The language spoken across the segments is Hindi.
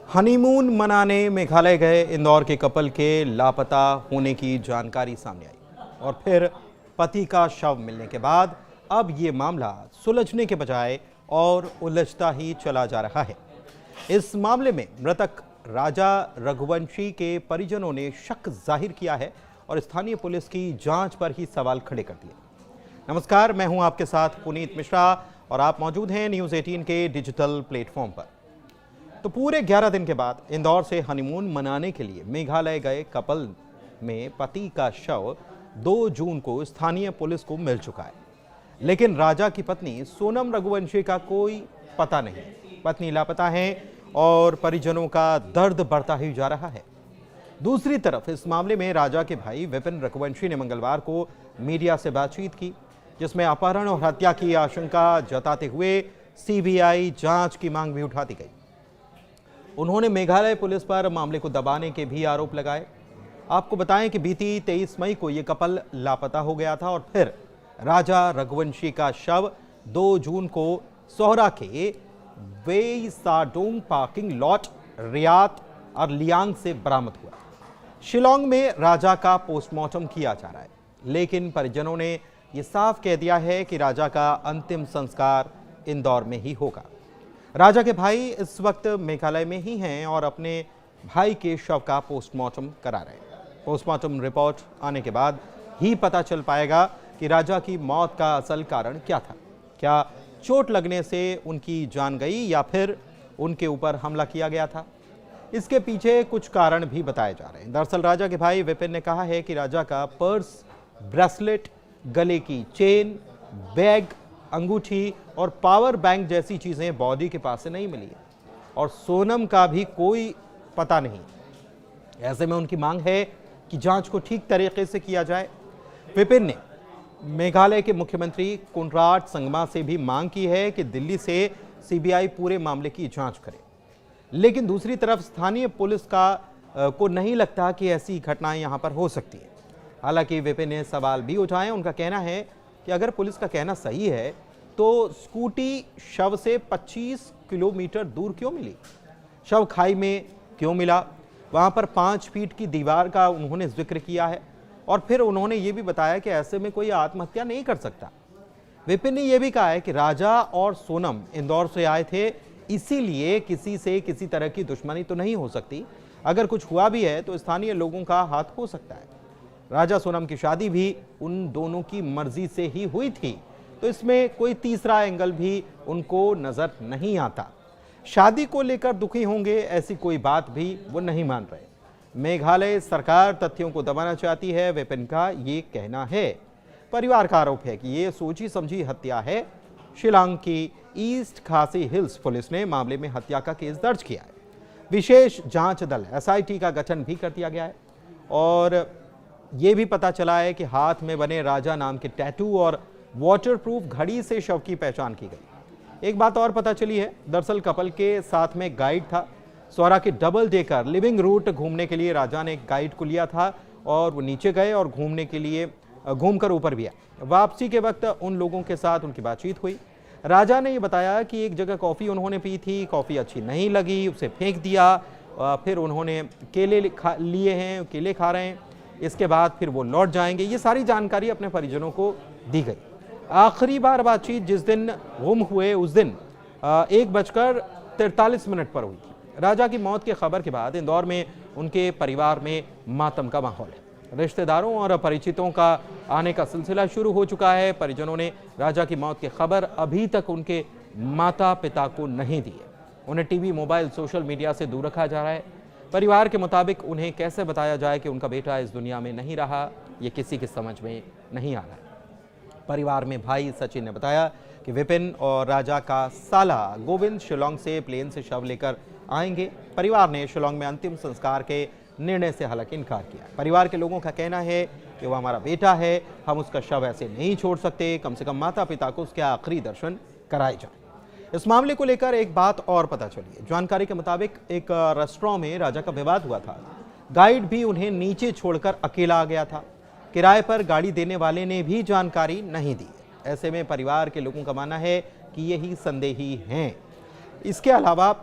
हनीमून मनाने मेघालय गए इंदौर के कपल के लापता होने की जानकारी सामने आई और फिर पति का शव मिलने के बाद अब ये मामला सुलझने के बजाय और उलझता ही चला जा रहा है। इस मामले में मृतक राजा रघुवंशी के परिजनों ने शक जाहिर किया है और स्थानीय पुलिस की जांच पर ही सवाल खड़े कर दिए। नमस्कार, मैं हूं आपके साथ पुनीत मिश्रा और आप मौजूद हैं न्यूज़ 18 के डिजिटल प्लेटफॉर्म पर। तो पूरे 11 दिन के बाद इंदौर से हनीमून मनाने के लिए मेघालय गए कपल में पति का शव 2 जून को स्थानीय पुलिस को मिल चुका है, लेकिन राजा की पत्नी सोनम रघुवंशी का कोई पता नहीं। पत्नी लापता है और परिजनों का दर्द बढ़ता ही जा रहा है। दूसरी तरफ इस मामले में राजा के भाई विपिन रघुवंशी ने मंगलवार को मीडिया से बातचीत की, जिसमें अपहरण और हत्या की आशंका जताते हुए सीबीआई जांच की मांग भी उठाती गई। उन्होंने मेघालय पुलिस पर मामले को दबाने के भी आरोप लगाए। आपको बताएं कि बीती 23 मई को यह कपल लापता हो गया था और फिर राजा रघुवंशी का शव 2 जून को सोहरा के वेई साडोंग पार्किंग लॉट रियात और लियांग से बरामद हुआ। शिलोंग में राजा का पोस्टमार्टम किया जा रहा है, लेकिन परिजनों ने यह साफ कह दिया है कि राजा का अंतिम संस्कार इंदौर में ही होगा। राजा के भाई इस वक्त मेघालय में ही हैं और अपने भाई के शव का पोस्टमार्टम करा रहे हैं। पोस्टमार्टम रिपोर्ट आने के बाद ही पता चल पाएगा कि राजा की मौत का असल कारण क्या था। क्या चोट लगने से उनकी जान गई या फिर उनके ऊपर हमला किया गया था? इसके पीछे कुछ कारण भी बताए जा रहे हैं। दरअसल राजा के भाई विपिन ने कहा है कि राजा का पर्स, ब्रेसलेट, गले की चेन, बैग, अंगूठी और पावर बैंक जैसी चीजें बॉडी के पास से नहीं मिली और सोनम का भी कोई पता नहीं। ऐसे में उनकी मांग है कि जांच को ठीक तरीके से किया जाए। विपिन ने मेघालय के मुख्यमंत्री कोनराड संगमा से भी मांग की है कि दिल्ली से सीबीआई पूरे मामले की जांच करे, लेकिन दूसरी तरफ स्थानीय पुलिस को नहीं लगता कि ऐसी घटनाएं यहां पर हो सकती है। हालांकि विपिन ने सवाल भी उठाए। उनका कहना है कि अगर पुलिस का कहना सही है तो स्कूटी शव से 25 किलोमीटर दूर क्यों मिली? शव खाई में क्यों मिला? वहां पर 5 फीट की दीवार का उन्होंने जिक्र किया है और फिर उन्होंने ये भी बताया कि ऐसे में कोई आत्महत्या नहीं कर सकता। विपिन ने यह भी कहा है कि राजा और सोनम इंदौर से आए थे, इसीलिए किसी से किसी तरह की दुश्मनी तो नहीं हो सकती। अगर कुछ हुआ भी है तो स्थानीय लोगों का हाथ हो सकता है। राजा सोनम की शादी भी उन दोनों की मर्जी से ही हुई थी, तो इसमें कोई तीसरा एंगल भी उनको नजर नहीं आता। शादी को लेकर दुखी होंगे ऐसी कोई बात भी वो नहीं मान रहे। मेघालय सरकार तथ्यों को दबाना चाहती है, विपिन का ये कहना है। परिवार का आरोप है कि ये सोची समझी हत्या है। शिलांग की ईस्ट खासी हिल्स पुलिस ने मामले में हत्या का केस दर्ज किया है। विशेष जांच दल SIT का गठन भी कर दिया गया है और ये भी पता चला है कि हाथ में बने राजा नाम के टैटू और वाटरप्रूफ घड़ी से शव की पहचान की गई। एक बात और पता चली है, दरअसल कपल के साथ में गाइड था। सोहरा के डबल डेकर लिविंग रूट घूमने के लिए राजा ने एक गाइड को लिया था और वो नीचे गए और घूमकर ऊपर भी आए। वापसी के वक्त उन लोगों के साथ उनकी बातचीत हुई। राजा ने ये बताया कि एक जगह कॉफ़ी उन्होंने पी थी, कॉफ़ी अच्छी नहीं लगी, उसे फेंक दिया। फिर उन्होंने केले लिए हैं, केले खा रहे हैं, इसके बाद फिर वो लौट जाएंगे। ये सारी जानकारी अपने परिजनों को दी गई। आखिरी बार बातचीत जिस दिन गुम हुए उस दिन 1:43 पर हुई थी। राजा की मौत की खबर के बाद इंदौर में उनके परिवार में मातम का माहौल है। रिश्तेदारों और परिचितों का आने का सिलसिला शुरू हो चुका है। परिजनों ने राजा की मौत की खबर अभी तक उनके माता पिता को नहीं दी है। उन्हें टीवी, मोबाइल, सोशल मीडिया से दूर रखा जा रहा है। परिवार के मुताबिक उन्हें कैसे बताया जाए कि उनका बेटा इस दुनिया में नहीं रहा, ये किसी की समझ में नहीं आ रहा है। परिवार में भाई सचिन ने बताया कि विपिन और राजा का साला गोविंद शिलोंग से प्लेन से शव लेकर आएंगे। परिवार ने शिलोंग में अंतिम संस्कार के निर्णय से हालांकि इनकार किया। परिवार के लोगों का कहना है कि वह हमारा बेटा है, हम उसका शव ऐसे नहीं छोड़ सकते। कम से कम माता पिता को उसके आखिरी दर्शन कराए जाएं। इस मामले को लेकर एक बात और पता चली है। जानकारी के मुताबिक एक रेस्टोरेंट में राजा का विवाद हुआ था। गाइड भी उन्हें नीचे छोड़कर अकेला आ गया था। किराए पर गाड़ी देने वाले ने भी जानकारी नहीं दी। ऐसे में परिवार के लोगों का मानना है कि यही संदेही हैं। इसके अलावा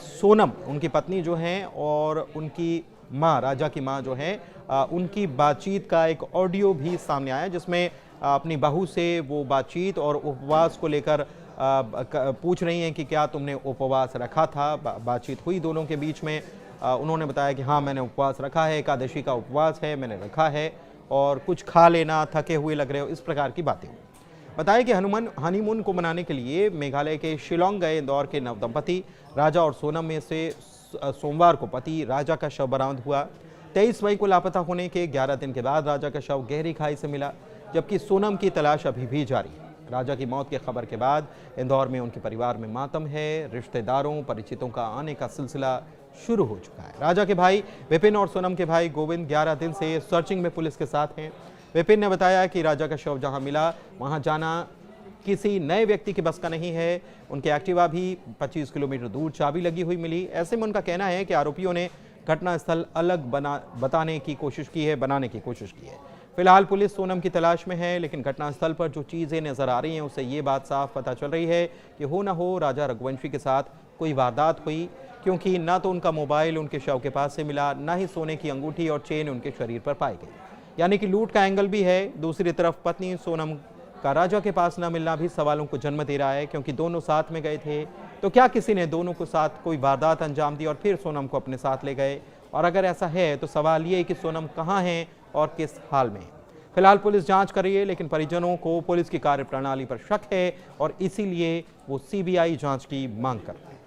सोनम उनकी पत्नी जो हैं और उनकी माँ, राजा की माँ जो हैं, उनकी बातचीत का एक ऑडियो भी सामने आया जिसमें अपनी बहू से वो बातचीत और उपवास को लेकर पूछ रही हैं कि क्या तुमने उपवास रखा था। बातचीत हुई दोनों के बीच में। उन्होंने बताया कि हाँ, मैंने उपवास रखा है, एकादशी का उपवास है, मैंने रखा है और कुछ खा लेना, थके हुए लग रहे हो, इस प्रकार की बातें हुई। बताया कि हनीमून को मनाने के लिए मेघालय के शिलोंग गए इंदौर के नवदंपति राजा और सोनम में से सोमवार को पति राजा का शव बरामद हुआ। 23 मई को लापता होने के 11 दिन के बाद राजा का शव गहरी खाई से मिला, जबकि सोनम की तलाश अभी भी जारी है। राजा की मौत की खबर के बाद इंदौर में उनके परिवार में मातम है। रिश्तेदारों, परिचितों का आने का सिलसिला शुरू हो चुका है। राजा के भाई विपिन और सोनम के भाई गोविंद 11 दिन से सर्चिंग में पुलिस के साथ हैं। विपिन ने बताया कि राजा का शव जहां मिला वहां जाना किसी नए व्यक्ति की बस का नहीं है। उनके एक्टिवा भी 25 किलोमीटर दूर चाबी लगी हुई मिली। ऐसे में उनका कहना है कि आरोपियों ने घटनास्थल अलग बनाने की कोशिश की है। फिलहाल पुलिस सोनम की तलाश में है, लेकिन घटनास्थल पर जो चीजें नजर आ रही हैं उससे ये बात साफ पता चल रही है कि हो ना हो राजा रघुवंशी के साथ कोई वारदात हुई, क्योंकि ना तो उनका मोबाइल उनके शव के पास से मिला, ना ही सोने की अंगूठी और चेन उनके शरीर पर पाई गई। यानी कि लूट का एंगल भी है। दूसरी तरफ पत्नी सोनम का राजा के पास न मिलना भी सवालों को जन्म दे रहा है, क्योंकि दोनों साथ में गए थे। तो क्या किसी ने दोनों को साथ कोई वारदात अंजाम दी और फिर सोनम को अपने साथ ले गए? और अगर ऐसा है तो सवाल ये है कि सोनम कहाँ है और किस हाल में है। फिलहाल पुलिस जांच कर रही है, लेकिन परिजनों को पुलिस की कार्यप्रणाली पर शक है और इसीलिए वो सीबीआई जांच की मांग कर रहे हैं।